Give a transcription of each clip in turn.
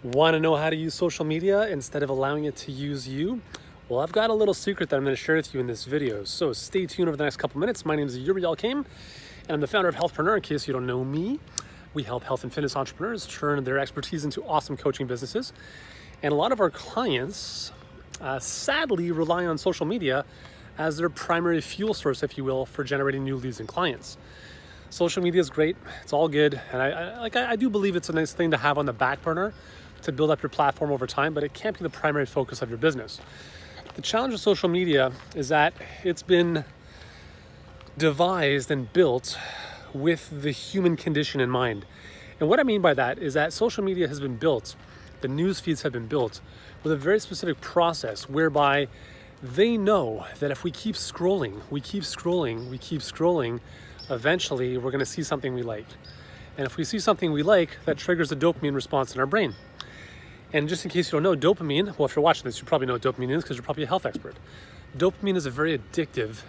Want to know how to use social media instead of allowing it to use you? Well, I've got a little secret that I'm going to share with you in this video. So stay tuned over the next couple minutes. My name is Yuri Elkaim, and I'm the founder of Healthpreneur. In case you don't know me, we help health and fitness entrepreneurs turn their expertise into awesome coaching businesses. And a lot of our clients sadly rely on social media as their primary fuel source, if you will, for generating new leads and clients. Social media is great. It's all good. And I do believe it's a nice thing to have on the back burner to build up your platform over time, but it can't be the primary focus of your business. The challenge of social media is that it's been devised and built with the human condition in mind. And what I mean by that is that social media has been built, the news feeds have been built with a very specific process whereby they know that if we keep scrolling, eventually we're going to see something we like. And if we see something we like, that triggers a dopamine response in our brain. And just in case you don't know, dopamine, well, if you're watching this, you probably know what dopamine is because you're probably a health expert. Dopamine is a very addictive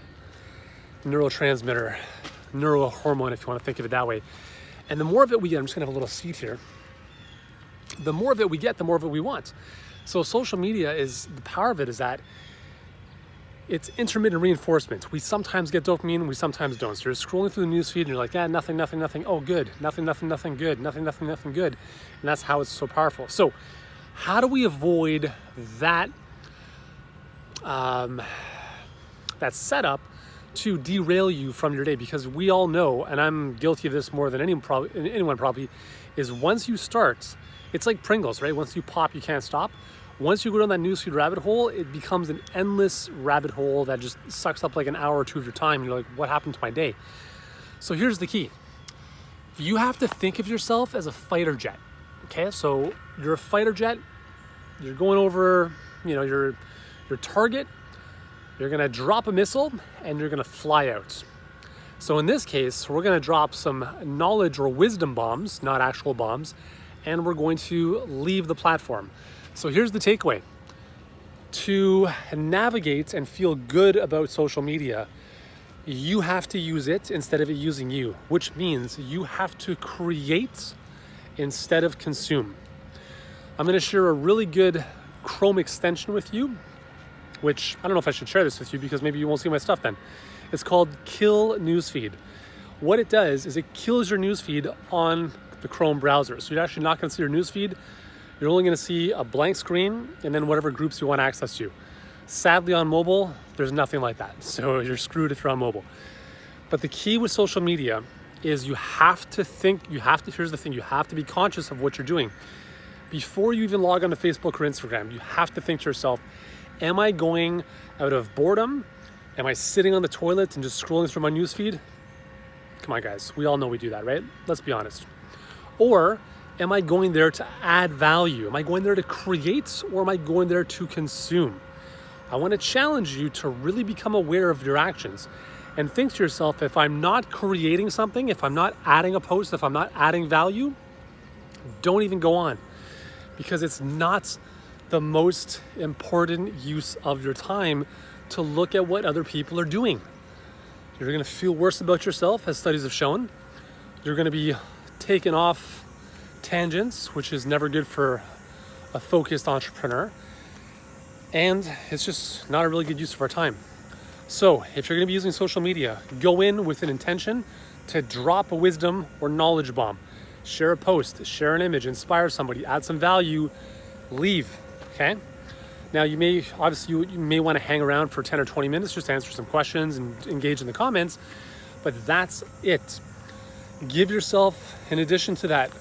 neurotransmitter, neurohormone, if you want to think of it that way. And the more of it we get, I'm just going to have a little seat here. The more of it we get, the more of it we want. So social media the power of it is that it's intermittent reinforcement. We sometimes get dopamine, we sometimes don't. So you're scrolling through the newsfeed and you're like, yeah, nothing. Oh, good. Nothing good. Nothing good. And that's how it's so powerful. So how do we avoid that that setup to derail you from your day? Because we all know, and I'm guilty of this more than anyone probably, is once you start, it's like Pringles, right? Once you pop, you can't stop. Once you go down that newsfeed rabbit hole, it becomes an endless rabbit hole that just sucks up like an hour or two of your time. You're like, what happened to my day? So here's the key. You have to think of yourself as a fighter jet. Okay, so you're a fighter jet. You're going over, your target. You're gonna drop a missile and you're gonna fly out. So in this case, we're gonna drop some knowledge or wisdom bombs, not actual bombs, and we're going to leave the platform. So here's the takeaway. To navigate and feel good about social media, you have to use it instead of it using you, which means you have to create instead of consume. I'm going to share a really good Chrome extension with you, which I don't know if I should share this with you because maybe you won't see my stuff then. It's called Kill Newsfeed. What it does is it kills your newsfeed on the Chrome browser. So you're actually not going to see your newsfeed. You're only going to see a blank screen and then whatever groups you want access to. Sadly, on mobile, there's nothing like that. So you're screwed if you're on mobile. But the key with social media is you have to here's the thing, you have to be conscious of what you're doing. Before you even log on to Facebook or Instagram, you have to think to yourself, am I going out of boredom? Am I sitting on the toilet and just scrolling through my newsfeed? Come on, guys. We all know we do that, right? Let's be honest. Or am I going there to add value? Am I going there to create, or am I going there to consume? I want to challenge you to really become aware of your actions and think to yourself, if I'm not creating something, if I'm not adding a post, if I'm not adding value, don't even go on, because it's not the most important use of your time to look at what other people are doing. You're going to feel worse about yourself, as studies have shown. You're going to be taken off tangents, which is never good for a focused entrepreneur. And it's just not a really good use of our time. So if you're going to be using social media, go in with an intention to drop a wisdom or knowledge bomb. Share a post, share an image, inspire somebody, add some value, leave, okay? Now you may want to hang around for 10 or 20 minutes just to answer some questions and engage in the comments, but that's it. Give yourself, in addition to that,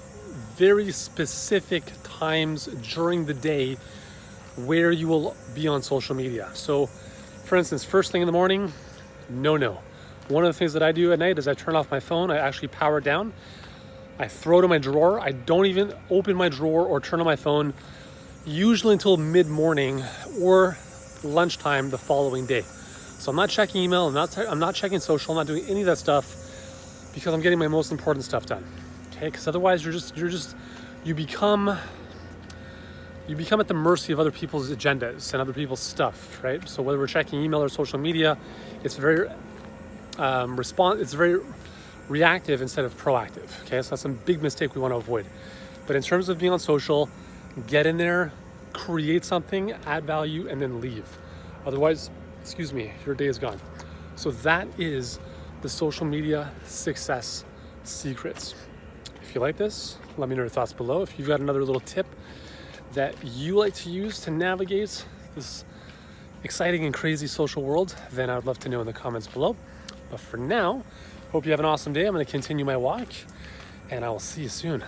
very specific times during the day where you will be on social media. So for instance, first thing in the morning, no. One of the things that I do at night is I turn off my phone. I actually power it down. I throw it in my drawer. I don't even open my drawer or turn on my phone, usually until mid-morning or lunchtime the following day. So I'm not checking email, I'm not checking social, I'm not doing any of that stuff because I'm getting my most important stuff done. Okay, because otherwise you become at the mercy of other people's agendas and other people's stuff, right? So whether we're checking email or social media, it's very reactive instead of proactive. Okay, so that's a big mistake we want to avoid. But in terms of being on social, Get in there, create something, add value, and then leave. Otherwise, your day is gone. So that is the social media success secrets. If you like this, let me know your thoughts below. If you've got another little tip that you like to use to navigate this exciting and crazy social world, then I'd love to know in the comments below. But for now, hope you have an awesome day. I'm going to continue my walk, and I will see you soon.